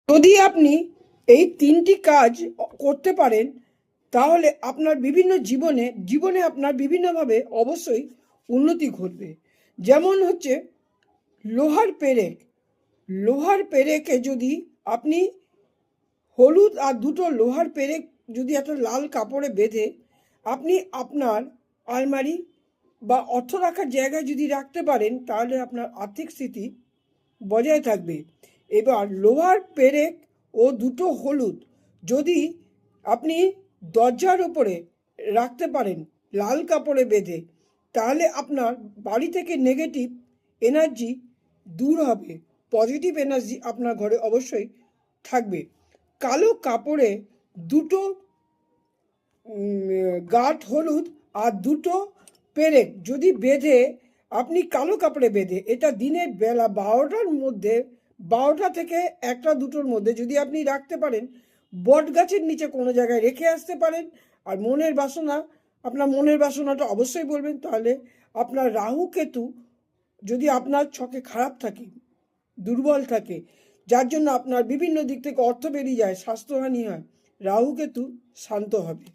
যদি আপনি এই তিনটি কাজ করতে পারেন তাহলে আপনার বিভিন্ন জীবনে আপনার বিভিন্নভাবে অবশ্যই উন্নতি ঘটবে। যেমন হচ্ছে লোহার পেরেকে যদি আপনি হলুদ আর দুটো লোহার পেরেক যদি একটা লাল কাপড়ে বেঁধে আপনি আপনার আলমারি বা অর্থ রাখার জায়গায় যদি রাখতে পারেন তাহলে আপনার আর্থিক স্থিতি বজায় থাকবে। এবার লোহার পেরেক ও দুটো হলুদ যদি আপনি দরজার ওপরে রাখতে পারেন লাল কাপড়ে বেঁধে, তাহলে আপনার বাড়ি থেকে নেগেটিভ এনার্জি দূর হবে, পজিটিভ এনার্জি আপনার ঘরে অবশ্যই থাকবে। কালো কাপড়ে দুটো গাঁট হলুদ আর দুটো পেরেক যদি বেঁধে আপনি কালো কাপড়ে বেঁধে এটা দিনের বেলা 12টা থেকে 1টা-2টোর মধ্যে যদি আপনি রাখতে পারেন, বট গাছের নিচে কোনো জায়গায় রেখে আসতে পারেন। আর আপনার মনের বাসনাটা অবশ্যই বলবেন, তাহলে আপনার রাহু কেতু যদি আপনার ছকে খারাপ থাকে, দুর্বল থাকে, যার জন্য আপনার বিভিন্ন দিক থেকে অর্থ বেরিয়ে যায়, স্বাস্থ্যহানি হয়, রাহু কেতু শান্ত হবে।